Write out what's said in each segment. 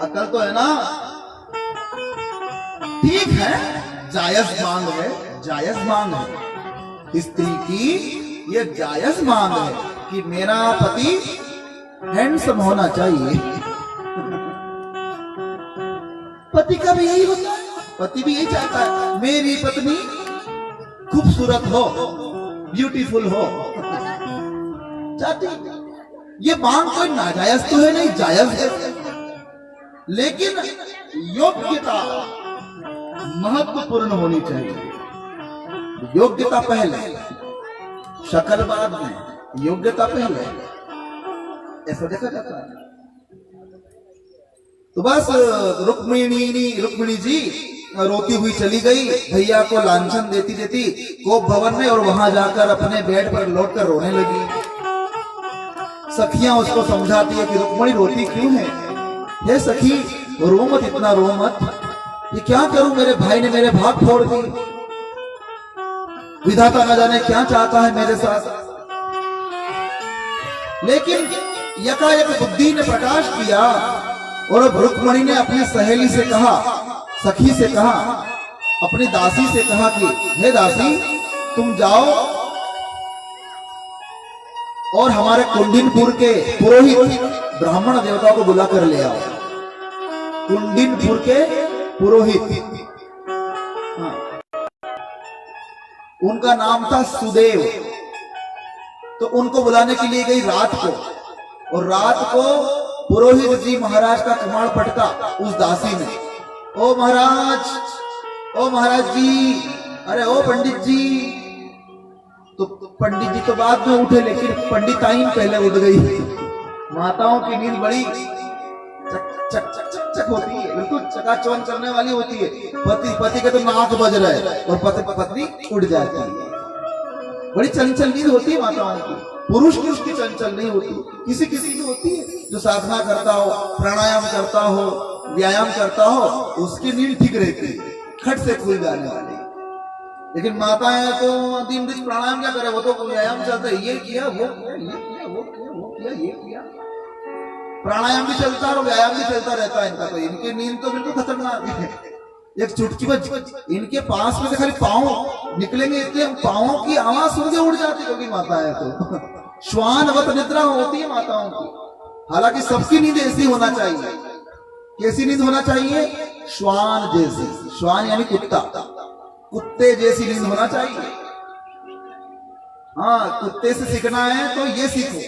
अकल तो है ना? ठीक है, जायज मांग है, जायज मांग है स्त्री की, ये जायज मांग है कि मेरा पति हैंडसम होना चाहिए। पति का भी यही होता है, पति भी यही चाहता है मेरी पत्नी खूबसूरत हो, ब्यूटीफुल हो, चाहती। ये मांग कोई नाजायज तो है नहीं, जायज है, लेकिन योग्यता महत्वपूर्ण होनी चाहिए। योग्यता पहले, शक्ल बाद में, योग्यता पहले, ऐसा देखा जाता है। तो बस रुक्मिणी जी रोती हुई चली गई, भैया को लांछन देती देती कोप भवन में, और वहां जाकर अपने बेड पर लौटकर रोने लगी। सखियां उसको समझाती है कि रुक्मिणी रोती क्यों है? हे सखी, रो मत, इतना रो मत, ये क्या करूं, मेरे भाई ने मेरे भाग फोड़ दी, विधाता न जाने क्या चाहता है मेरे साथ। लेकिन यकायक बुद्धि ने प्रकाश किया और रुक्मिणी ने अपनी सहेली से कहा, सखी से कहा, अपनी दासी से कहा कि हे दासी, तुम जाओ और हमारे कुंडिनपुर के पुरोहित ब्राह्मण देवता को बुला कर ले आओ। कुंडिनपुर के पुरोहित, हाँ, उनका नाम था सुदेव। तो उनको बुलाने के लिए गई रात को, और रात को पुरोहित जी महाराज का कमाल पटका उस दासी ने। ओ महाराज, ओ महाराज जी, अरे ओ पंडित जी। तो पंडित जी तो बाद में उठे, लेकिन पंडिताइन पहले उठ गई। माताओं की नींद बड़ी चक चक चक चक होती है, बिल्कुल चकाचौंध करने वाली होती है। पति के तो नाक बज रहा है और पत्नी उठ जाती है। बड़ी चंचल नींद होती है माताओं की। पुरुष की उसकी चंचल नहीं होती, किसी किसी की होती है। जो साधना करता हो, प्राणायाम करता हो, व्यायाम करता हो, उसकी नींद ठीक रहती है, खट से खुल जाने वाली। लेकिन माताएं तो दिन दिन प्राणायाम क्या करे, वो तो व्यायाम चलता है, ये किया वो किया, ये किया वो किया, वो किया ये किया। प्राणायाम भी चलता है और व्यायाम भी चलता रहता है इनका। तो इनकी नींद तो बिल्कुल खतरनाक है। एक चुटकी बज इनके पास में से खाली पांव निकलेंगे, इतने पांवों की आवाज सुन के उड़ जाती होगी माताएं। तो श्वानवत निद्रा होती है माताओं की। हालांकि सबकी नींद ऐसी होना चाहिए। कैसी नींद होना चाहिए? श्वान जैसी। श्वान यानी कुत्ता, कुत्ते जैसी नींद होना चाहिए। हाँ, कुत्ते से सीखना है तो ये सीखो।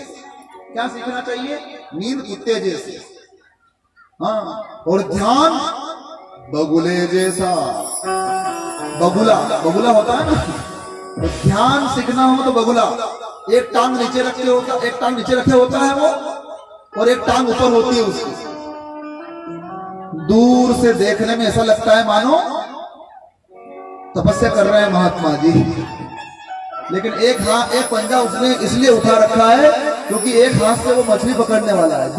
क्या सीखना चाहिए? नींद कुत्ते जैसी। हाँ, और ध्यान बगुले जैसा। बगुला होता है ना, तो ध्यान सीखना हो तो बगुला। एक टांग नीचे रखे होता, एक टांग नीचे रखे होता है वो, और एक टांग ऊपर होती है उसकी। दूर से देखने में ऐसा लगता है मानो तपस्या कर रहे हैं महात्मा जी। लेकिन एक पंजा उसने इसलिए उठा रखा है क्योंकि एक हाथ से वो मछली पकड़ने वाला है।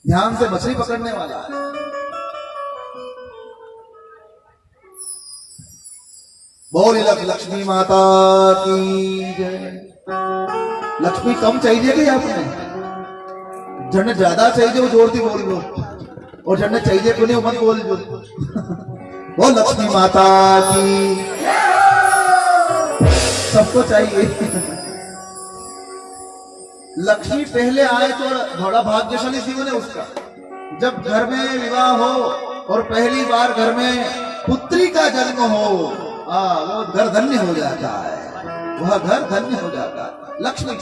ध्यान से मछली पकड़ने वाला है। बोली लक्ष्मी माता की जय। लक्ष्मी कम चाहिए कि आपने? जन्नत ज्यादा चाहिए वो जोरती बोल लो, और जन्नत चाहिए को नहीं मत बोल जो। वो लक्ष्मी माता की सबको चाहिए। लक्ष्मी पहले आए तो बड़ा भाग्यशाली जीवन है उसका। जब घर में विवाह हो और पहली बार घर में पुत्री का जन्म हो, वो घर धन्य हो जाता है, वह घर धन्य हो जाता है। लक्ष्मी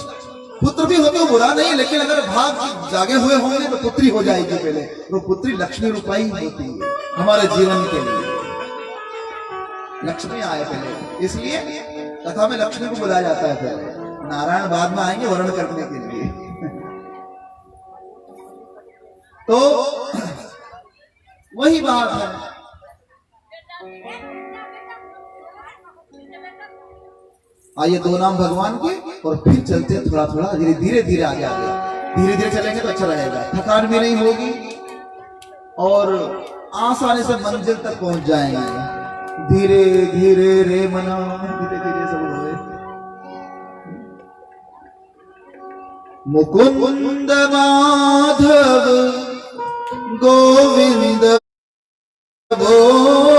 पुत्र भी हो तो बुरा नहीं, लेकिन अगर भाग जागे हुए होंगे तो पुत्री हो जाएगी पहले। तो पुत्री लक्ष्मी रूपाई होती है हमारे जीवन के लिए। लक्ष्मी आए पहले, इसलिए कथा में लक्ष्मी को बुलाया जाता है पहले। नारायण बाद में आएंगे वर्ण करने के लिए। तो वही बात है। आइए दो नाम भगवान के, और फिर चलते हैं थोड़ा थोड़ा धीरे धीरे आगे आगे। धीरे धीरे चलेंगे तो अच्छा रहेगा, थकान भी नहीं होगी और आसानी से मंजिल तक पहुंच जाएंगे। धीरे धीरे रे मना, धीरे धीरे सब होए। मुकुंद माधव गोविंद बोल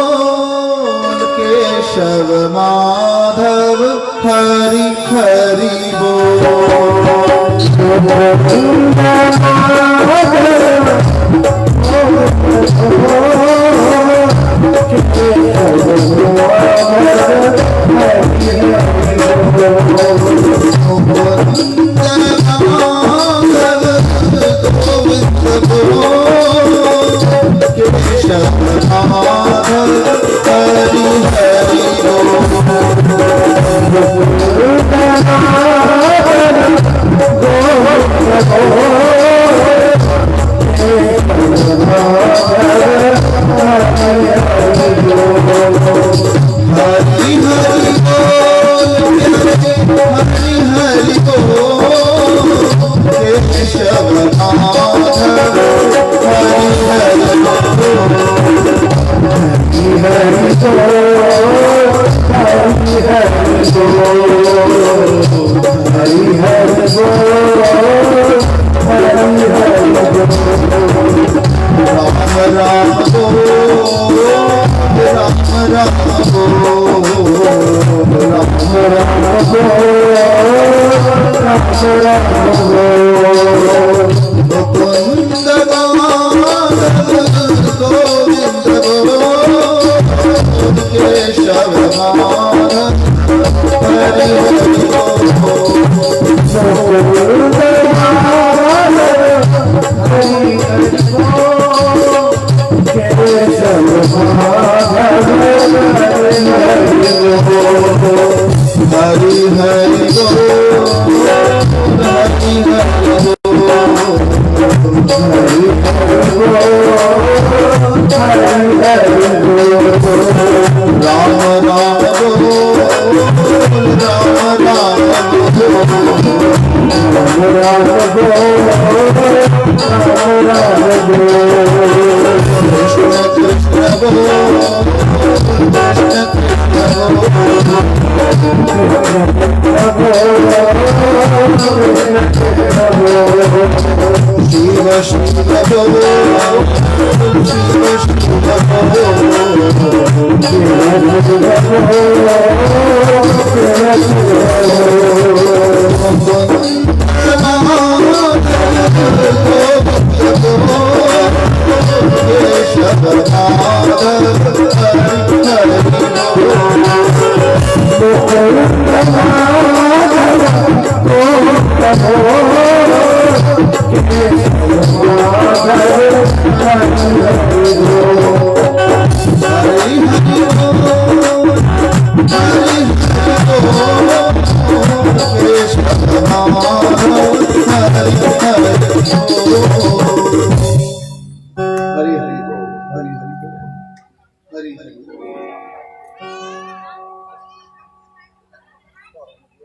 केशव माधव हरि हरि बोल।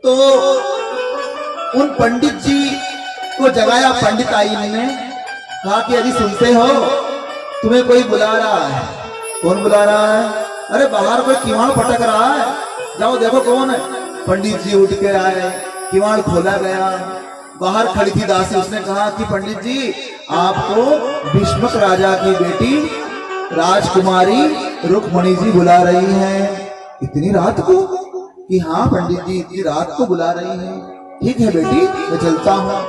तो उन पंडित जी को जगाया पंडित आई ने, कहा कि यदि सुनते हो तुम्हें कोई बुला रहा है। कौन बुला रहा है? अरे बाहर कोई किवाड़ पटक रहा है, जाओ देखो कौन है। पंडित जी उठ के आए, किवाड़ खोला गया, बाहर खड़ी थी दासी। उसने कहा कि पंडित जी आपको भीष्मक राजा की बेटी राजकुमारी रुक्मणी जी बुला रही है। इतनी रात को? कि हाँ पंडित जी इतनी रात को बुला रही है। ठीक है बेटी मैं चलता हूँ।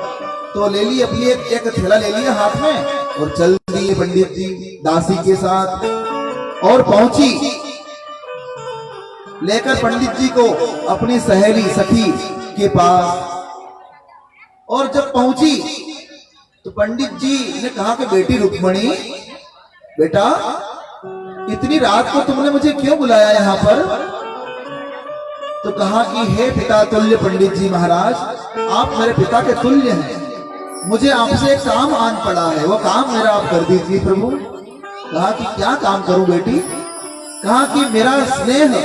तो ले ली अपनी एक थैला ले लिया हाथ में और चल दी पंडित जी दासी के साथ और पहुंची लेकर पंडित जी को अपनी सहेली सखी के पास। और जब पहुंची तो पंडित जी ने कहा कि बेटी रुक्मणी, बेटा इतनी रात को तुमने मुझे क्यों बुलाया यहाँ पर? तो कहा कि हे पिता तुल्य पंडित जी महाराज, आप मेरे पिता के तुल्य हैं, मुझे आपसे एक काम आन पड़ा है, वो काम मेरा आप कर दीजिए प्रभु। कहा कि क्या काम करूं बेटी? कहा कि मेरा स्नेह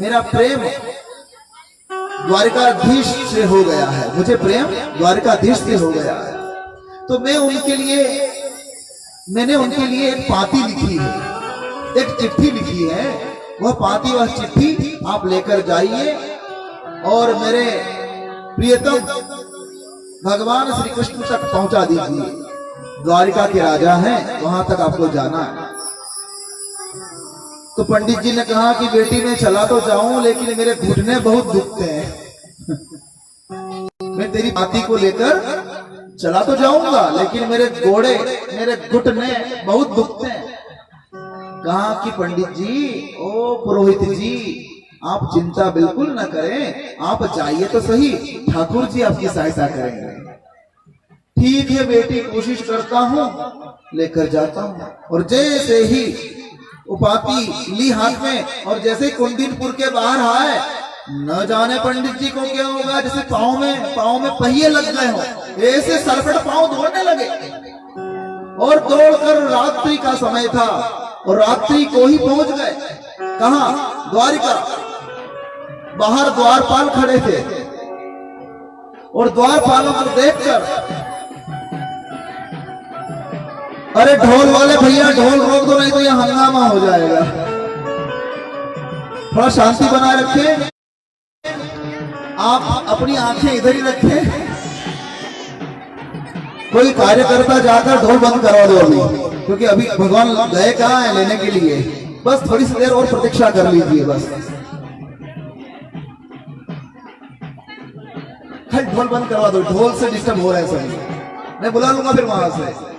मेरा प्रेम द्वारिकाधीश से हो गया है, मुझे प्रेम द्वारिकाधीश से हो गया है। तो मैंने उनके लिए एक पाती लिखी है, एक चिट्ठी लिखी है। वह पाती वह चिट्ठी आप लेकर जाइए और मेरे प्रियतम भगवान श्री कृष्ण तक पहुंचा दीजिए। द्वारिका के राजा हैं, वहां तक आपको जाना है। तो पंडित जी ने कहा कि बेटी मैं चला तो जाऊं, लेकिन मेरे घुटने बहुत दुखते हैं। मैं तेरी बाती को लेकर चला तो जाऊंगा, लेकिन मेरे घोड़े, मेरे घुटने बहुत दुखते हैं। कहा कि पंडित जी, ओ पुरोहित जी, आप चिंता बिल्कुल न करें, आप जाइए तो सही, ठाकुर जी आपकी सहायता करेंगे। ठीक है बेटी, कोशिश करता हूं, लेकर जाता हूं। और जैसे ही उपाति ली हाथ में और जैसे कुंदिनपुर के बाहर आए, न जाने पंडित जी को क्या होगा, जैसे पांव में पहिए लग गए हो, ऐसे सरपट पांव दौड़ने लगे। और दौड़कर, रात्रि का समय था और रात्रि को ही पहुंच गए। कहां? द्वारिका। बाहर द्वारपाल खड़े थे और द्वारपालों को देखकर, अरे ढोल वाले भैया ढोल रोक दो, नहीं तो यह हंगामा हो जाएगा, थोड़ा शांति बनाए रखें। आप अपनी आंखें इधर ही रखें। कोई कार्यकर्ता जाकर ढोल बंद करवा दो अभी, क्योंकि अभी भगवान गए कहाँ है लेने के लिए। बस थोड़ी सी देर और प्रतीक्षा कर लीजिए। बस ढोल बंद करवा दो, ढोल से डिस्टर्ब हो रहा है सभी। मैं बुला लूंगा फिर वहां से।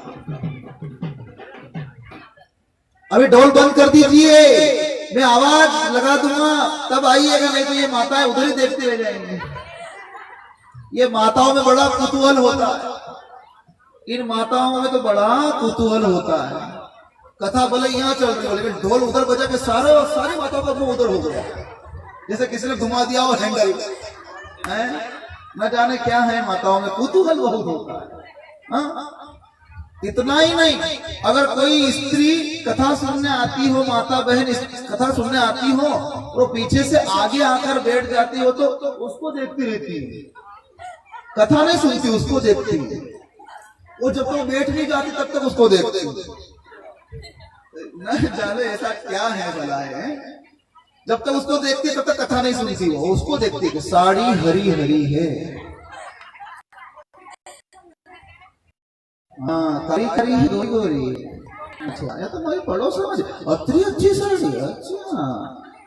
अभी ढोल बंद कर दीजिए, मैं आवाज लगा दूंगा तब आइएगा, नहीं तो ये माताएं उधर ही देखते रह जाएंगे। ये माताओं में बड़ा कुतूहल होता है, इन माताओं में तो बड़ा कुतूहल होता है। कथा भले यहाँ चल रही हो, लेकिन ढोल उधर बजा के सारी माताओं का मुंह उधर हो गया, जैसे किसी ने घुमा दिया हो हैंडल है। न जाने क्या है, माताओं में कुतूहल बहुत होता है। इतना ही नहीं, अगर कोई स्त्री कथा सुनने आती हो, माता बहन कथा सुनने आती हो, तो पीछे से आगे आकर बैठ जाती हो तो उसको देखती रहती है, कथा नहीं सुनती, उसको देखती है। वो जब तक बैठ नहीं जाती तब तक उसको देखती है। न जाने ऐसा क्या है भला है, जब तक उसको देखती है तब तक कथा नहीं सुनती, वो उसको देखती है। साड़ी हरी हरी है, हाँ, करी करी है, गोरी गोरी। अच्छा, या तो मेरी पड़ोस में अतरी अच्छी साड़ी। अच्छा,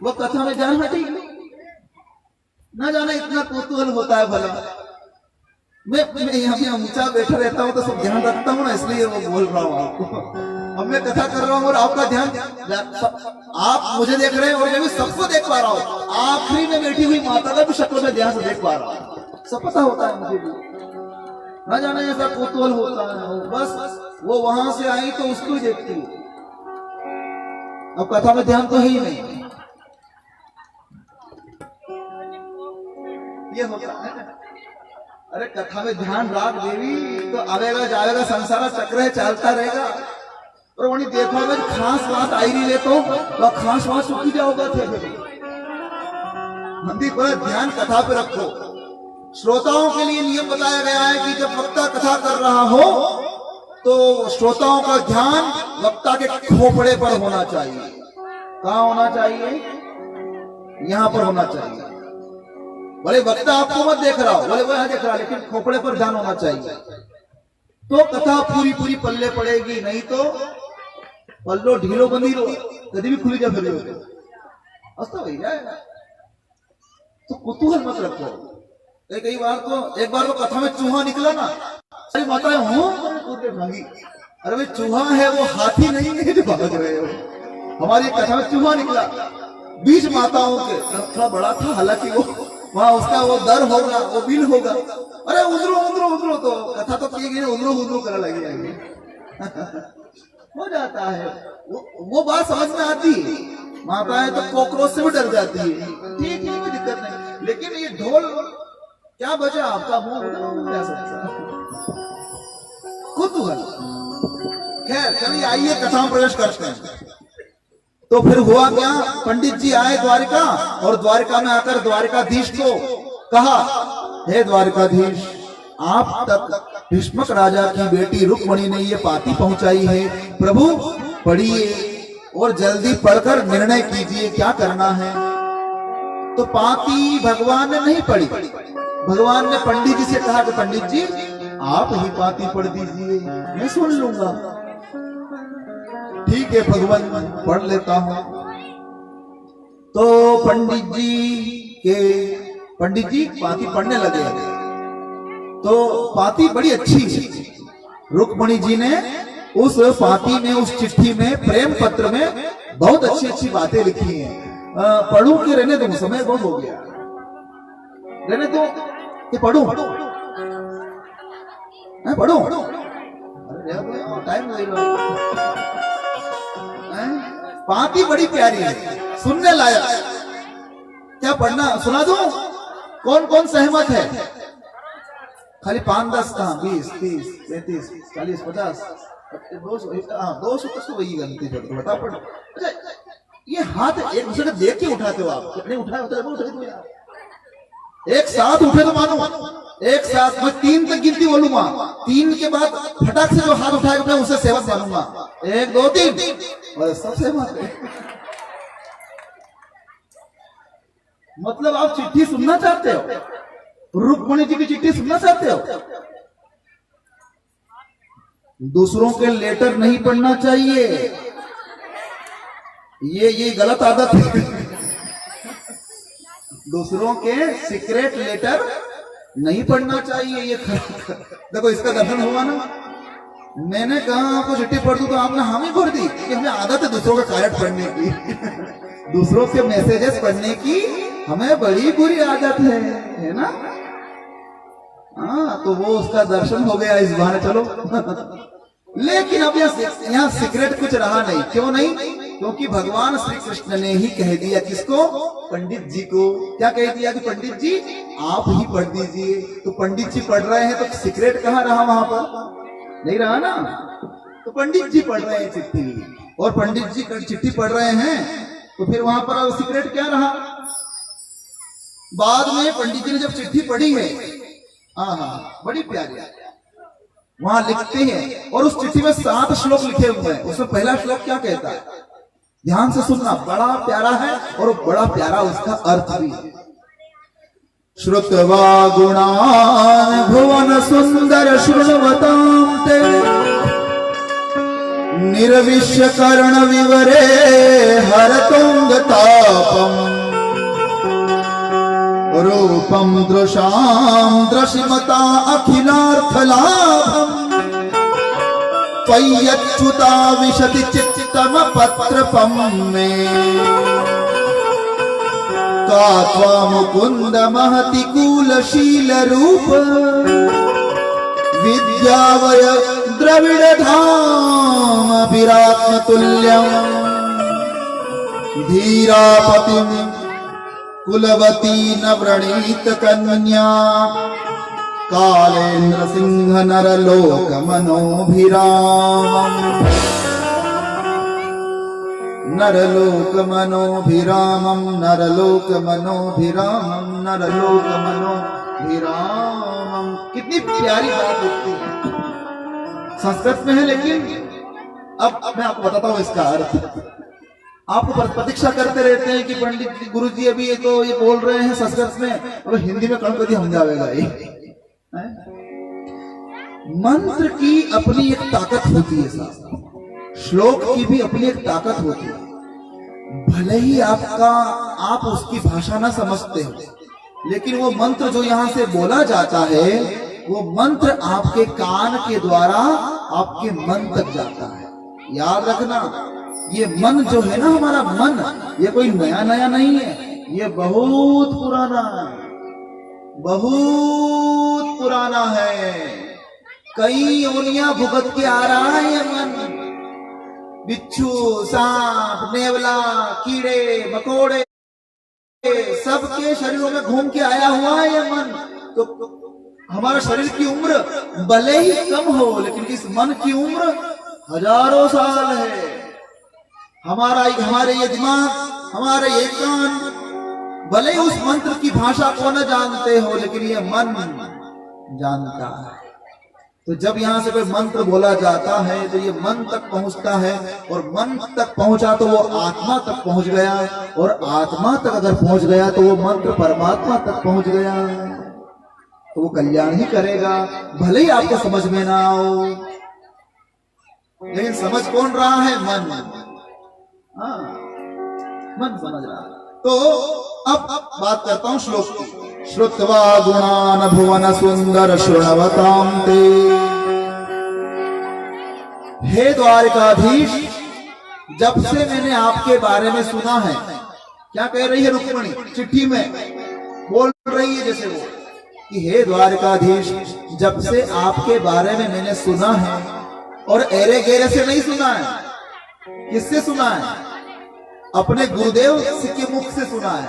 वो कथा में जान हटी, न जाने इतना कुतूहल होता है भला। मैं यहाँ पे ऊंचा बैठा रहता हूँ तो सब ध्यान रखता हूँ ना, इसलिए वो बोल रहा हूँ आपको। अब मैं कथा कर रहा हूँ और आपका ध्यान, आप मुझे देख रहे हैं और मैं भी सबको देख पा रहा हूँ। आखिरी में बैठी हुई माता का भी शक्ल में ध्यान से देख पा रहा हूँ, सब पता होता है मुझे भी। न जाने ऐसा कुतूहल होता है, बस वो वहां से आई तो उसको ही देखती है। अब कथा में ध्यान तो है ही नहीं, ये होता है। अरे कथा में ध्यान राख देवी तो आवेगा जाएगा, संसार चक्र है, चलता रहेगा। और वही देखो में खास बात आई नहीं ले तो वह खास बात चुकी जाओगा थे। मंदिर पर ध्यान कथा पे रखो। श्रोताओं के लिए नियम बताया गया है कि जब वक्ता कथा कर रहा हो तो श्रोताओं का ध्यान वक्ता के खोपड़े पर होना चाहिए। कहाँ होना चाहिए? यहाँ पर होना चाहिए। बोले वक्ता आपको मत देख रहा हो, बोले वो यहाँ देख रहा, लेकिन खोपड़े पर ध्यान होना चाहिए, तो कथा पूरी पूरी पल्ले पड़ेगी। नहीं तो पल्लो ढीलो बंदी रो, कभी भी खुली जा फिर अस्त हो जाएगा। तो कुतूहल मत रखो। कई बार तो एक बार तो कथा में चूहा निकला ना, सारी माताएं भागी। अरे भाई चूहा है, वो हाथी नहीं है जो भाग रहे हो। हमारी कथा में चूहा निकला बीच माताओं के, थोड़ा बड़ा था हालांकि वो, वहां उसका वो दर होगा, वो बिल होगा। अरे उधरो उधरो उधरो, तो कथा तो की गई, उधरो उधरो कर लगी हो जाता है। वो बात समझ में आती है। माताएं तो कॉकरोच से भी डर जाती है, ठीक है, कोई दिक्कत नहीं। लेकिन ये ढोल क्या बचा आपका मुंह क्या सकता कुतूहल। खैर चलिए आइए कथा में प्रवेश करते हैं। तो फिर हुआ क्या, पंडित जी आए द्वारिका और द्वारिका में आकर द्वारिकाधीश को कहा, हे द्वारिकाधीश, आप तक भीष्मक राजा की बेटी रुक्मणी ने ये पाती पहुंचाई है। प्रभु पढ़िए और जल्दी पढ़कर निर्णय कीजिए क्या करना है। तो पाती भगवान ने नहीं पढ़ी, भगवान ने पंडित जी से कहा कि पंडित जी आप ही पाती पढ़ दीजिए, मैं सुन लूंगा। ठीक है भगवान, पढ़ लेता हूं। तो पंडित जी पाती पढ़ने लगे। तो पाती बड़ी अच्छी है। रुक्मणी जी ने उस पाती में, उस चिट्ठी में, प्रेम पत्र में बहुत अच्छी अच्छी बातें लिखी हैं। पढ़ूं कि रहने दो, समय बहुत हो गया, रहने दो कि पढ़ूं? पढ़ूं? टाइम नहीं रहा। पाती बड़ी प्यारी है, सुनने लायक। क्या पढ़ना, सुना दूं? कौन कौन सहमत है? खाली 5, 10 कहा, 20, 30, 35, 40, 50, 200 तो वही गलती करते, बता पढ़। अच्छा, ये हाथ एक दूसरे को देख के उठाते हो आप? कितने उठाए होते हैं? एक साथ उठे तो मानो, एक साथ मैं 3 तक गिनती बोलूंगा, 3 के बाद फटाक से जो हाथ उठाएगा मैं उसे सेवक मानूंगा। 1, 2, 3 और सब सेवक है। मतलब आप चिट्ठी सुनना चाहते हो? रुक्मणी जी की चिट्ठी सुनना चाहते हो? दूसरों के लेटर नहीं पढ़ना चाहिए, ये गलत आदत है। दूसरों के सीक्रेट लेटर नहीं पढ़ना चाहिए, ये देखो इसका दर्शन हुआ ना। मैंने कहा आपको चिट्ठी पढ़ दूं तो आपने हामी भर दी कि हमें आदत है दूसरों का कार्ड पढ़ने की। दूसरों के मैसेजेस पढ़ने की हमें बड़ी बुरी आदत है ना। हाँ, तो वो उसका दर्शन हो गया इस बार, चलो। लेकिन अब यहाँ सीक्रेट कुछ रहा नहीं। क्यों नहीं? क्योंकि भगवान श्री कृष्ण ने ही कह दिया, किसको? पंडित जी को। क्या कह दिया कि पंडित जी आप ही पढ़ दीजिए। तो पंडित जी पढ़ रहे हैं तो सीक्रेट कहाँ रहा? वहां पर नहीं रहा ना। तो पंडित जी पढ़ रहे हैं चिट्ठी, और पंडित जी चिट्ठी पढ़ रहे हैं, तो फिर वहां पर सीक्रेट क्या रहा? बाद में पंडित जी ने जब चिट्ठी पढ़ी है, हाँ बड़ी प्यारी, वहां लिखते हैं, और उस चिट्ठी में 7 श्लोक लिखे हुए हैं। उसमें पहला श्लोक क्या कहता है? ध्यान से सुनना, बड़ा प्यारा है और बड़ा प्यारा उसका अर्थ भी है। श्रुत्वा गुणान् भुवन सुंदर शृण्वतां ते निर्विश्य कर्ण विवरे हरतुंग तापम् रूपम दृशाम दृशिमता अखिलार्थलाभम पय्यच्युता विशति चित्तम पत्रपम में कात्वा मुकुंद महति कूलशील रूप विद्यावय द्रविड़ धाम विरात्म तुल्यम धीरापतिम कुलवती न व्रणीत कन्या कालेन्द्र सिंह नरलोक मनोभिरामम् नरलोक मनोभिरामम् नरलोक मनोभिरामम् नरलोक मनोभिरामम्। कितनी प्यारी बात होती है, संस्कृत में है, लेकिन अब मैं आपको बताता हूँ इसका अर्थ। आप प्रतीक्षा करते रहते हैं कि पंडित जी, गुरु जी अभी ये बोल रहे हैं संस्कृत में, अब हिंदी में कभी हम जाएगा। ये मंत्र की अपनी एक ताकत होती है साहब, श्लोक की भी अपनी एक ताकत होती है। भले ही आप उसकी भाषा ना समझते हो, लेकिन वो मंत्र जो यहाँ से बोला जाता है, वो मंत्र आपके कान के द्वारा आपके मन तक जाता है। याद रखना, ये मन जो है ना, हमारा मन, ये कोई नया नया नहीं है, ये बहुत पुराना है, बहुत पुराना है। कई योनियां भुगत के आ रहा है ये मन। बिच्छू, सांप, नेवला, कीड़े मकोड़े सबके शरीरों में घूम के आया हुआ है ये मन। तो हमारा शरीर की उम्र भले ही कम हो, लेकिन इस मन की उम्र हजारों साल है। हमारे ये दिमाग, हमारे ये कान, भले ही उस मंत्र की भाषा को न जानते हो, लेकिन ये मन जानता है। तो जब यहाँ से कोई मंत्र बोला जाता है तो ये मन तक पहुंचता है, और मन तक पहुंचा तो वो आत्मा तक पहुंच गया, और आत्मा तक अगर पहुंच गया तो वो मंत्र परमात्मा तक पहुंच गया। तो वो कल्याण ही करेगा, भले ही आपको समझ में ना आओ। लेकिन समझ कौन रहा है? मन। हाँ, मन समझ रहा है। तो अब बात करता हूं श्लोक की। श्रुत्वा गुणान भुवन सुंदर शृण्वतां ते। हे द्वारिकाधीश, जब से मैंने आपके बारे में सुना है। क्या कह रही है रुक्मिणी? चिट्ठी में बोल रही है जैसे वो कि हे द्वारिकाधीश, जब से आपके बारे में मैंने सुना है, और एरे गेरे से नहीं सुना है। किससे सुना है? अपने गुरुदेव के मुख से सुना है।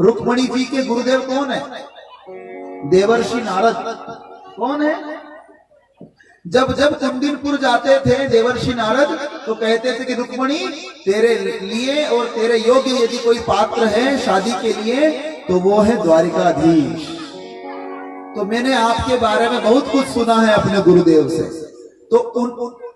रुक्मिणी जी के गुरुदेव कौन है? देवर्षि नारद। कौन है? जब जब कुंदिनपुर जाते थे देवर्षि नारद, तो कहते थे कि रुक्मिणी, तेरे लिए और तेरे योग्य यदि कोई पात्र है शादी के लिए तो वो है द्वारिकाधीश। तो मैंने आपके बारे में बहुत कुछ सुना है अपने गुरुदेव से। तो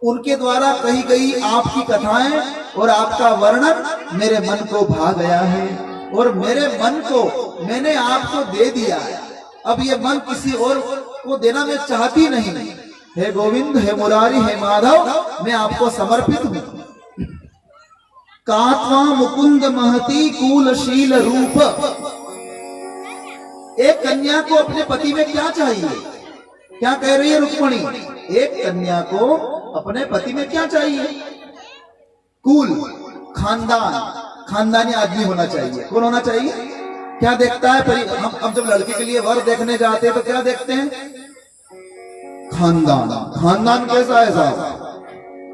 उनके द्वारा कही गई आपकी कथाएं और आपका वर्णन मेरे मन को भा गया है, और मेरे मन को मैंने आपको दे दिया है। अब ये मन किसी और को देना मैं चाहती नहीं। हे गोविंद, हे मुरारी, हे माधव, मैं आपको समर्पित हूं। कात्वा मुकुंद महती कूलशील रूप। एक कन्या को अपने पति में क्या चाहिए? क्या कह रही है रुक्मिणी? एक कन्या को अपने पति में क्या चाहिए? कुल, खानदान, खानदानी आदमी होना चाहिए। कौन होना चाहिए? क्या देखता है हम जब लड़के के लिए वर देखने जाते हैं तो क्या देखते हैं? खानदान। खानदान कैसा है साहब?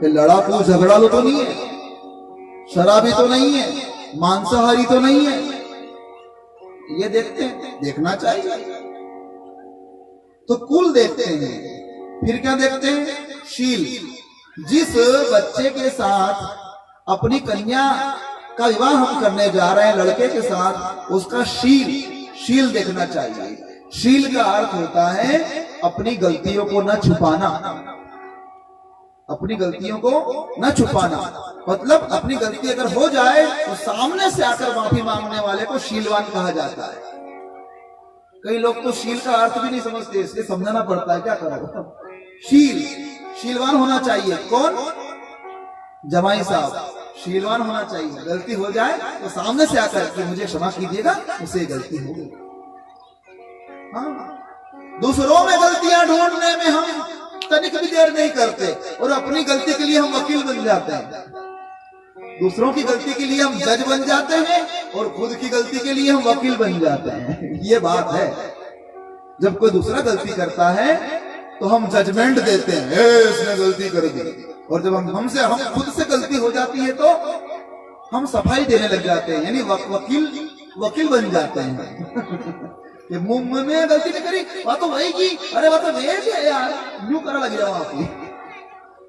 कि लड़ाकू झगड़ालू तो नहीं है, शराबी तो नहीं है, मांसाहारी तो नहीं है। ये देखते हैं, देखना चाहिए। तो कुल देखते हैं। फिर क्या देखते हैं? शील। जिस बच्चे के साथ अपनी कन्या का विवाह हम करने जा रहे हैं लड़के के साथ, उसका शील देखना चाहिए। शील का अर्थ होता है अपनी गलतियों को न छुपाना। अपनी गलतियों को न छुपाना मतलब अपनी गलती अगर हो जाए तो सामने से आकर माफी मांगने वाले को शीलवान कहा जाता है। कई लोग तो शील का अर्थ भी नहीं समझते, इसलिए समझाना पड़ता है। क्या करो? शीलवान होना चाहिए। कौन? जमाई साहब शीलवान होना चाहिए। गलती हो जाए तो सामने से आकर के मुझे क्षमा कीजिएगा, मुझसे गलती हो गई। हाँ, दूसरों में गलतियां ढूंढने में हम तनिक भी देर नहीं करते, और अपनी गलती के लिए हम वकील बन जाते हैं। दूसरों की गलती के लिए हम जज बन जाते हैं, और खुद की गलती के लिए हम वकील बन जाते हैं। ये बात है। जब कोई दूसरा गलती करता है तो हम जजमेंट देते हैं, इसने गलती कर दी। और जब हम खुद से गलती हो जाती है तो हम सफाई देने लग जाते हैं, यानी वकील बन जाते हैं। कि मुंह में गलती नहीं करी, वह तो वही की, अरे वह तो वेज है यार, यूं करा लग जाओ आपकी।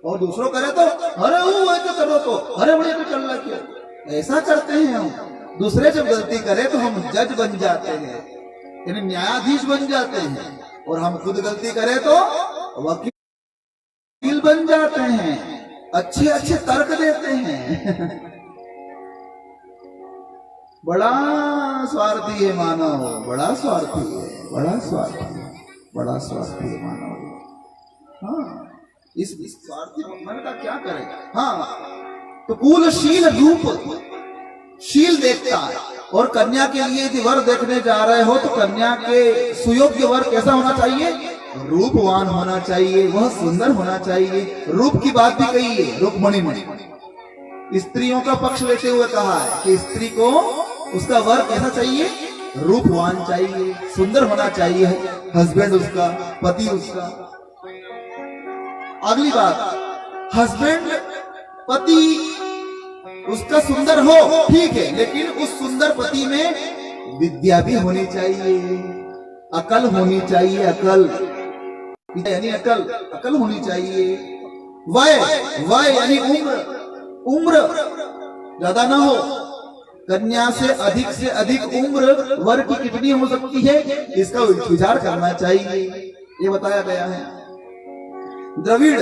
और दूसरों करे तो अरे वो तो करो तो अरे बड़े तो चल रहा क्यों? ऐसा करते हैं हम। दूसरे जब गलती करे तो हम जज बन जाते हैं, यानी न्यायाधीश बन जाते हैं, और हम खुद गलती करें तो वकील बन जाते हैं, अच्छे अच्छे तर्क देते हैं। बड़ा स्वार्थी है मानव, बड़ा स्वार्थी है, बड़ा स्वार्थी है मानव। हाँ, इस स्वार्थी मन का क्या करेगा? हाँ, तो कुलशील रूप शील देखता है। और कन्या के लिए यदि वर देखने जा रहे हो तो कन्या के सुयोग्य वर कैसा होना चाहिए? रूपवान होना चाहिए, वह सुंदर होना चाहिए। रूप की बात भी कही है रुक्मिणी ने। स्त्रियों का पक्ष लेते हुए कहा है कि स्त्री को उसका वर कैसा चाहिए? रूपवान चाहिए, सुंदर होना चाहिए। हस्बैंड उसका, पति उसका। अगली बात, हस्बैंड पति उसका सुंदर हो, ठीक है, लेकिन उस सुंदर पति में विद्या भी होनी चाहिए, अकल होनी चाहिए। अकल यानी अकल होनी चाहिए। वय यानी उम्र ज्यादा ना हो। कन्या से अधिक उम्र वर की कितनी हो सकती है, इसका विचार करना चाहिए। ये बताया गया है। द्रविड़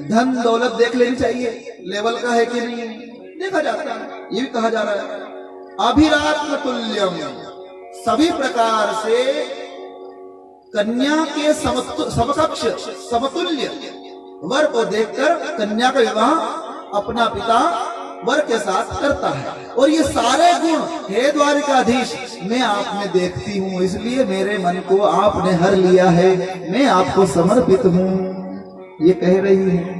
धन दौलत देख लेनी चाहिए, लेवल का है कि नहीं देखा जाता है। ये भी कहा जा रहा है अभिरात्म तुल्यम, सभी प्रकार से कन्या के समकक्ष समतुल्य वर को देखकर कन्या का विवाह अपना पिता वर के साथ करता है। और ये सारे गुण हे द्वारिकाधीश मैं आप में देखती हूँ, इसलिए मेरे मन को आपने हर लिया है, मैं आपको समर्पित हूँ, ये कह रही है।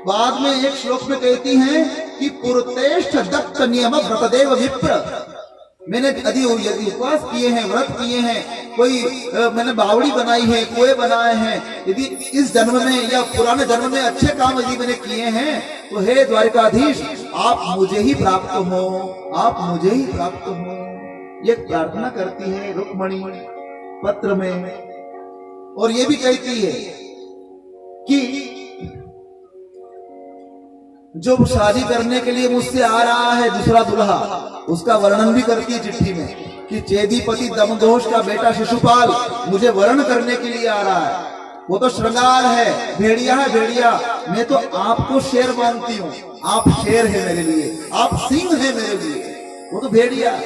बाद में एक श्लोक में कहती हैं कि पुरतेष्ठ दत्त नियम व्रतदेव विप्र, मैंने यदि उपवास किए हैं, व्रत किए हैं, कोई मैंने बावड़ी बनाई है, कुएं बनाए हैं, यदि इस जन्म में या पुराने जन्म में अच्छे काम यदि मैंने किए हैं, तो हे द्वारिकाधीश आप मुझे ही प्राप्त हो, आप मुझे ही प्राप्त हो, ये प्रार्थना करती है रुक्मणी पत्र में। और ये भी कहती है कि जो शादी करने के लिए मुझसे आ रहा है दूसरा दुल्हा, उसका वर्णन भी करती है चिट्ठी में कि चेदीपति दमघोष का बेटा शिशुपाल मुझे वर्ण करने के लिए आ रहा है, वो तो श्रृंगार है, भेड़िया है भेड़िया, मैं तो आपको शेर मानती हूँ, आप शेर है मेरे लिए, आप सिंह है मेरे लिए, वो तो भेड़िया,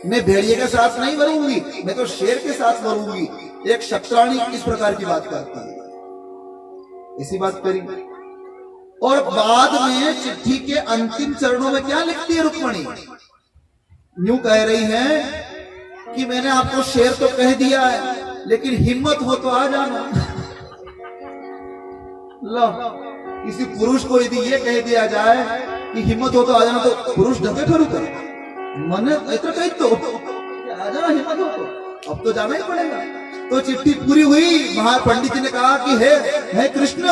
मैं भेड़िए के साथ नहीं वरूंगी, मैं तो शेर के साथ वरूंगी। एक शत्राणी इस प्रकार की बात करती है, इसी बात करी। और बाद में चिट्ठी के अंतिम चरणों में क्या लिखती है रुक्मणी, यूं कह रही है कि मैंने आपको शेर तो कह दिया है, लेकिन हिम्मत हो तो आ जाना। लो, किसी पुरुष को यदि ये कह दिया जाए कि हिम्मत हो तो आ जाना, तो पुरुष ढके ठरू कर मन इतना कही तो आ जाना, हिम्मत हो तो अब तो जाना ही पड़ेगा। तो चिट्ठी पूरी हुई, महापंडित जी ने कहा कि हे कृष्ण,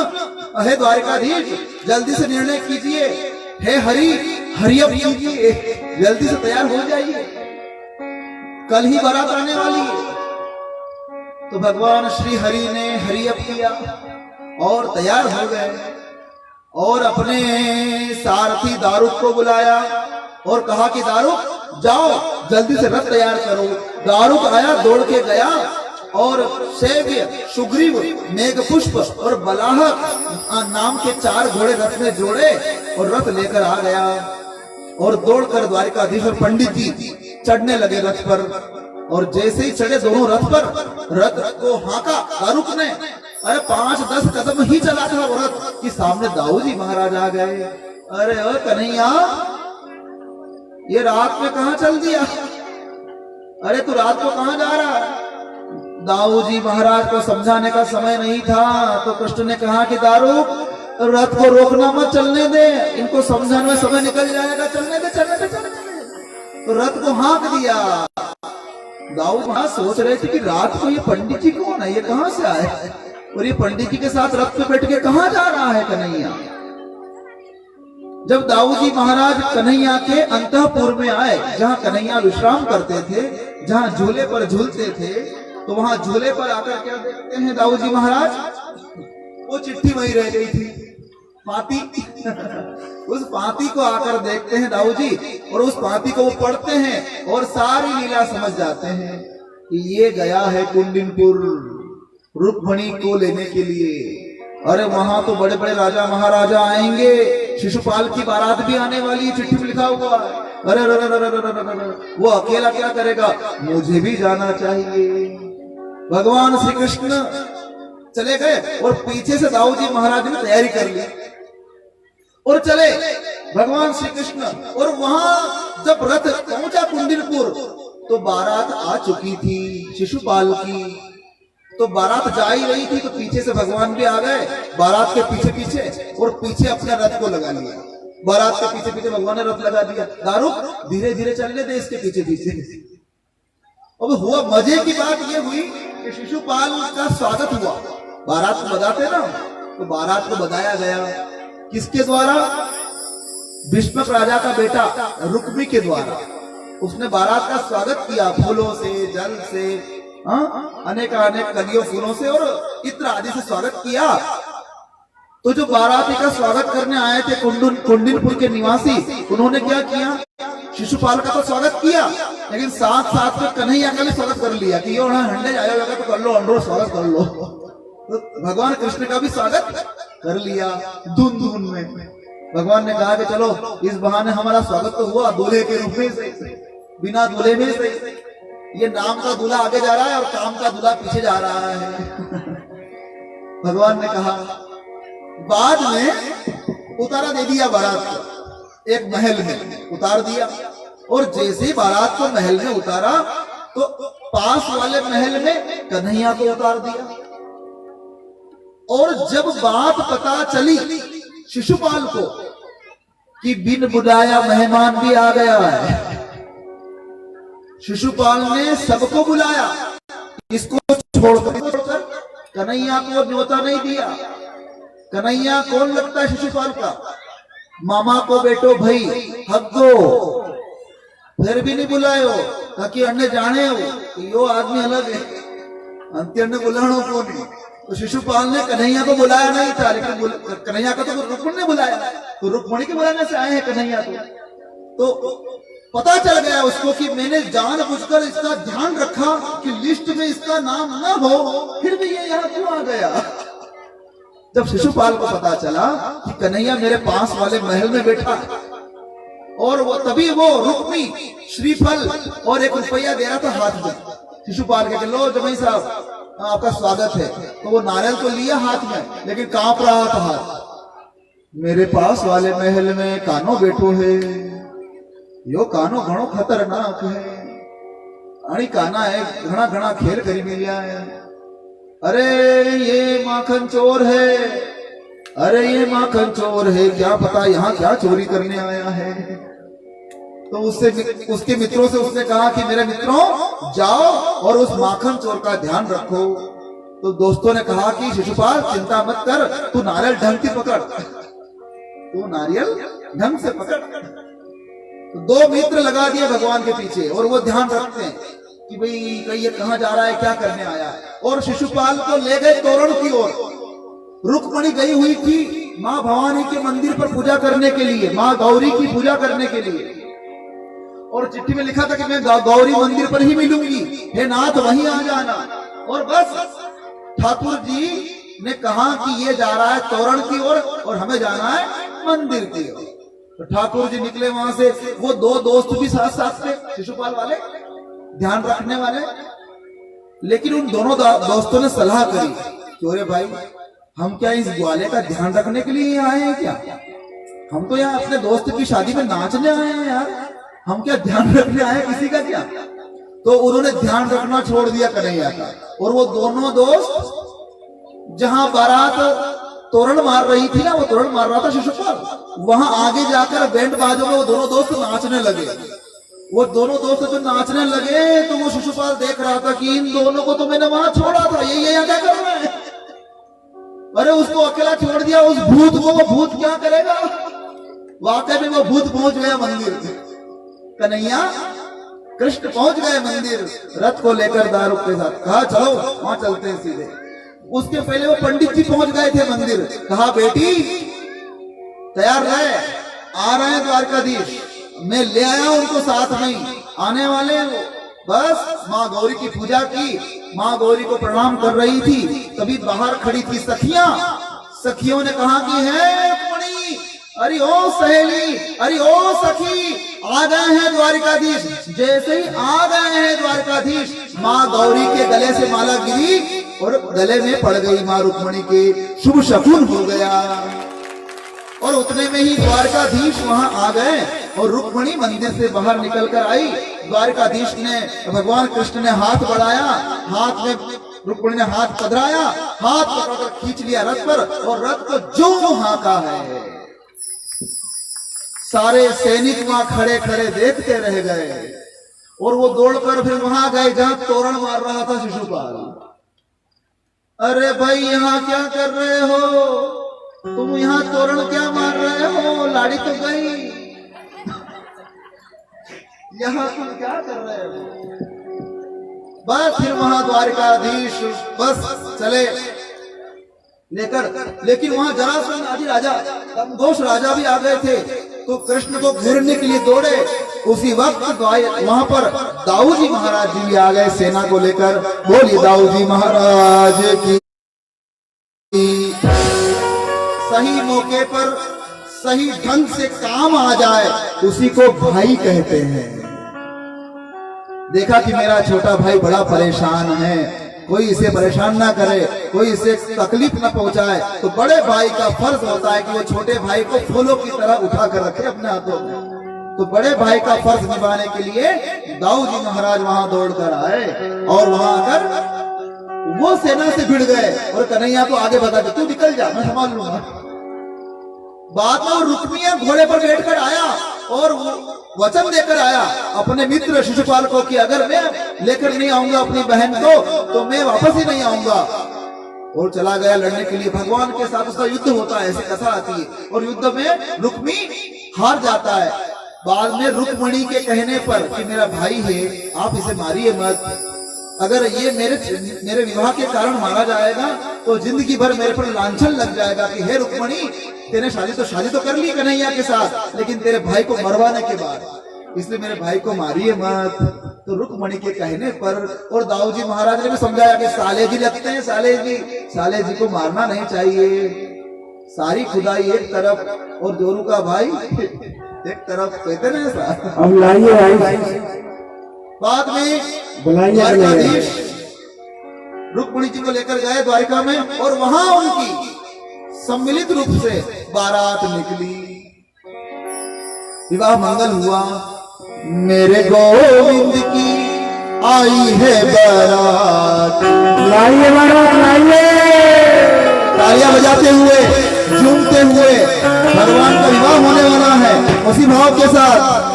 हे द्वारिकाधीश, जल्दी से निर्णय कीजिए, हे हरि हरियप कीजिए, जल्दी से तैयार हो जाइए, कल ही बारात आने वाली है। तो भगवान श्री हरि ने हरियप किया और तैयार हो गए और अपने सारथी दारुक को बुलाया और कहा कि दारुक जाओ जल्दी से रथ तैयार करो। दारुक आया, दौड़ के गया और सेव्य, सुग्रीव, मेघपुष्प और बलाहक नाम के 4 घोड़े रथ में जोड़े और रथ लेकर आ गया और दौड़कर द्वारिकाधीश और पंडित जी चढ़ने लगे रथ पर। और जैसे ही चढ़े दोनों रथ पर, रथ को हांका दारुक ने, अरे 5-10 कदम ही चला था वो रथ कि सामने दाऊ जी महाराज आ गए। अरे ओ कन्हैया, ये रात में कहाँ चल दिया, अरे तू रात को कहाँ जा रहा है। दाऊ जी महाराज को समझाने का समय नहीं था, तो कृष्ण ने कहा कि दारुक रथ को रोकना मत, चलने दे, इनको समझाने में समय निकल जाएगा, चलने दे चलने दे चलने दे। तो रथ को हाँक दिया। दाऊ वहां सोच रहे थे कि रात को ये पंडित जी कौन है, ये कहाँ से आए, और ये पंडित जी के साथ रथ पे बैठ के कहाँ जा रहा है कन्हैया। जब दाऊ जी महाराज कन्हैया के अंतःपुर में आए, जहाँ कन्हैया विश्राम करते थे, जहाँ झूले पर झूलते थे, तो वहां झूले पर आकर क्या देखते हैं दाऊ जी महाराज, वो चिट्ठी वहीं रह गई थी, पाती उस पाती को आकर देखते हैं दाऊ जी, और उस पाती को वो पढ़ते हैं और सारी लीला समझ जाते हैं कि ये गया है कुंडिनपुर रुक्मणी को लेने के लिए। अरे वहां तो बड़े बड़े राजा महाराजा आएंगे, शिशुपाल की बारात भी आने वाली है, चिट्ठी में लिखा हुआ है। अरे वो अकेला क्या करेगा, मुझे भी जाना चाहिए। भगवान श्री कृष्ण चले गए और पीछे से दाऊ जी महाराज ने तैयारी कर ली और चले भगवान श्री कृष्ण। और वहां जब रथ पहुंचा कुंडिनपुर, तो बारात आ चुकी थी शिशुपाल की। तो बारात जा ही रही थी, तो पीछे से भगवान भी आ गए बारात के पीछे पीछे, और पीछे अपने रथ को लगा लिया। बारात के पीछे पीछे भगवान ने रथ लगा दिया। दारुक धीरे धीरे चलने दे इसके पीछे पीछे। अब हुआ मजे की बात ये हुई कि शिशुपाल का स्वागत हुआ। बारात को बधाते ना, तो बारात को बधाया गया किसके द्वारा, भीष्मक राजा का बेटा रुक्मी के द्वारा। उसने बारात का स्वागत किया फूलों से, जल से, अनेक कलियों फूलों से और इत्र आदि से स्वागत किया। तो जो बाराती का स्वागत करने आए थे कुंडिनपुर के निवासी, उन्होंने क्या किया, शिशुपाल का तो स्वागत किया, लेकिन साथ साथ में कन्हैया का भी स्वागत कर लिया कि ये हंडे आया होगा तो कर लो, अंडो स्वागत कर लो। तो भगवान कृष्ण का भी स्वागत कर लिया धुन धुन में। भगवान ने कहा कि चलो इस बहाने हमारा स्वागत तो हुआ दूल्हे के रूप में से, बिना दूल्हे में से। ये नाम का दूल्हा आगे जा रहा है और काम का दूल्हा पीछे जा रहा है। भगवान ने कहा, बाद में उतारा दे दिया बारात को, एक महल में उतार दिया, और जैसे ही बारात को महल में उतारा तो पास वाले महल में कन्हैया को उतार दिया। और जब बात पता चली शिशुपाल को कि बिन बुलाया मेहमान भी आ गया है, शिशुपाल ने सबको बुलाया, इसको छोड़कर कन्हैया को न्योता नहीं दिया। कन्हैया कौन लगता है शिशुपाल का? मामा को बेटो भाई हग्गो, फिर भी नहीं बुलायो ताकि अन्य जाने हो कि यो आदमी अलग है, अंत्य ने बुलानो को नहीं। तो शिशुपाल ने कन्हैया को बुलाया नहीं था, लेकिन कन्हैया का तो रुक्मणी ने बुलाया, तो रुक्मणी के बुलाने से आए हैं कन्हैया तो पता चल गया उसको कि मैंने जानबूझकर इसका ध्यान रखा कि लिस्ट में इसका नाम न हो, फिर भी ये यहाँ क्यों आ गया। जब शिशुपाल को पता चला कि कन्हैया मेरे पास वाले महल में बैठा है, और वो तभी वो रुक्मी श्रीफल और 1 रुपया दे रहा था हाथ में शिशुपाल के, लो जमाई साहब आपका स्वागत है। तो वो नारियल तो लिया हाथ में, लेकिन कांप रहा था हाथ। मेरे पास वाले महल में कानो बैठो है, यो कानो घणो खतरनाक है, अणी काना है घना घना खेल करी मिलिया है। अरे ये माखन चोर है, अरे ये माखन चोर है, क्या पता यहाँ क्या चोरी करने आया है। तो उसके मित्रों से उसने कहा कि मेरे मित्रों जाओ और उस माखन चोर का ध्यान रखो। तो दोस्तों ने कहा कि शिशुपाल चिंता मत कर, तू नारियल ढंग से पकड़, तू नारियल ढंग से पकड़। तो 2 मित्र लगा दिए भगवान के पीछे, और वो ध्यान रखते हैं कि भाई कहीं ये कहाँ जा रहा है, क्या करने आया है। और शिशुपाल को ले गए तोरण की ओर। रुक्मणी गई हुई थी माँ भवानी के मंदिर पर पूजा करने के लिए, माँ गौरी की पूजा करने के लिए, और चिट्ठी में लिखा था कि मैं गौरी मंदिर पर ही मिलूंगी, हे नाथ वहीं आ जाना। और बस ठाकुर जी ने कहा कि ये जा रहा है तोरण की ओर और हमें जाना है मंदिर की ओर। तो ठाकुर जी निकले वहां से, वो 2 दोस्त भी साथ साथ थे, शिशुपाल वाले ध्यान रखने वाले। लेकिन उन दोनों दोस्तों ने सलाह करी कि अरे भाई हम क्या इस ग्वाले का ध्यान रखने के लिए आए हैं क्या? हम तो यहाँ अपने दोस्त की शादी में नाचने आए हैं यार, हम क्या ध्यान रखने आए किसी का क्या? तो उन्होंने ध्यान रखना छोड़ दिया कन्हैया का। और वो दोनों दोस्त जहां बारात तोरण मार रही थी ना, वो तोरण मार रहा था शिशुपाल, वहां आगे जाकर बैंड बाजों में वो दोनों दोस्त नाचने लगे। वो दोनों दोस्त जो नाचने लगे तो वो शिशुपाल देख रहा था कि इन दोनों को तो मैंने वहां छोड़ा था, ये यहाँ क्या कर रहे हैं। अरे उसको अकेला छोड़ दिया, उस भूत को, वो भूत क्या करेगा। वाकई में वो भूत पहुंच गया मंदिर, कन्हैया कृष्ण पहुंच गए मंदिर रथ को लेकर दारू के साथ। कहा चलो वहां चलते हैं सीधे। उसके पहले वो पंडित जी पहुंच गए थे मंदिर। कहा बेटी तैयार रहे, आ रहे हैं द्वारकाधीश, मैं ले आया उनको साथ में, आने वाले हैं वो। बस माँ गौरी की पूजा की, माँ गौरी को प्रणाम कर रही थी, तभी बाहर खड़ी थी सखियां। सखियों ने कहा कि है रुक्मणी, अरे ओ सहेली, अरे ओ सखी, आ गए हैं द्वारकाधीश। जैसे ही आ गए हैं द्वारकाधीश, माँ गौरी के गले से माला गिरी और गले में पड़ गई माँ रुक्मणी के, शुभ शकुन हो गया। और उतने में ही द्वारकाधीश वहां आ गए और रुक्मणी मंदिर से बाहर निकल कर आई। द्वारकाधीश ने, भगवान कृष्ण ने हाथ बढ़ाया, हाथ में रुक्मणी ने हाथ पधराया, हाथ पकड़कर खींच लिया रथ पर, और रथ को जो हाँका है। सारे सैनिक वहां खड़े खड़े देखते रह गए, और वो दौड़कर फिर वहां गए जहां तोरण मार रहा था शिशुपाल। अरे भाई यहाँ क्या कर रहे हो तुम, यहाँ तोरण क्या मार रहे हो, लाड़ी तो गई, यहाँ तुम क्या कर रहे हो। बस फिर वहां द्वारकाधीश बस चले लेकर, लेकिन वहां जरासंध आदि राजा, दमघोष राजा भी आ गए थे, तो कृष्ण को घेरने के लिए दौड़े। उसी वक्त वहां पर दाऊ जी महाराज जी भी आ गए सेना को लेकर। बोलिए दाऊ जी महाराज की। सही मौके पर सही ढंग से काम आ जाए उसी को भाई कहते हैं। देखा कि मेरा छोटा भाई बड़ा परेशान है, कोई इसे परेशान ना करे, कोई इसे तकलीफ ना पहुंचाए, तो बड़े भाई का फर्ज होता है कि वो छोटे भाई को फूलों की तरह उठा कर रखे अपने हाथों में। तो बड़े भाई का फर्ज निभाने के लिए दाऊ जी महाराज वहां दौड़ कर आए और वहां आकर वो सेना से भिड़ गए और कन्हैया को आगे बता दे, तू निकल जा, मैं संभाल लूंगा। बाद में वो रुक्मिया घोड़े पर बैठकर आया और वचन देकर आया अपने मित्र शिशुपाल को कि अगर मैं लेकर नहीं आऊंगा अपनी बहन को तो मैं वापस ही नहीं आऊंगा। और चला गया लड़ने के लिए, भगवान के साथ उसका युद्ध होता है, ऐसी कथा आती है। और युद्ध में रुक्मी हार जाता है। बाद में रुक्मणी के कहने पर कि मेरा भाई है, आप इसे मारिए मत, अगर ये मेरे विवाह के कारण मारा जाएगा तो जिंदगी भर मेरे पर लांछन लग जाएगा कि हे रुक्मणी, तेने शादी तो कर ली कन्हैया के साथ, लेकिन तेरे भाई को मरवाने के बाद, इसलिए मेरे भाई को मारिए मत। तो रुक्मणी के कहने पर और दाऊ जी महाराज ने भी समझाया कि साले जी लगते हैं, साले जी को मारना नहीं चाहिए, सारी खुदाई एक तरफ और जोरू का भाई एक तरफ, कहते ना ऐसा। अब लाइए बाद में बुलाइए द्वारकाधीश रुक्मणी जी को लेकर गए द्वारिका में और वहां उनकी सम्मिलित रूप से बारात निकली, विवाह मंगल हुआ। मेरे गोविंद की आई है बारात, लाइए बारात लाइए, तालियां बजाते हुए झूमते हुए भगवान का विवाह होने वाला है उसी भाव के साथ।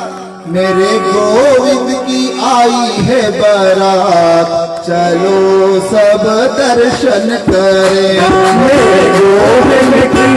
मेरे गोविंद की आई है बारात, चलो सब दर्शन करें। मेरे गोविंद की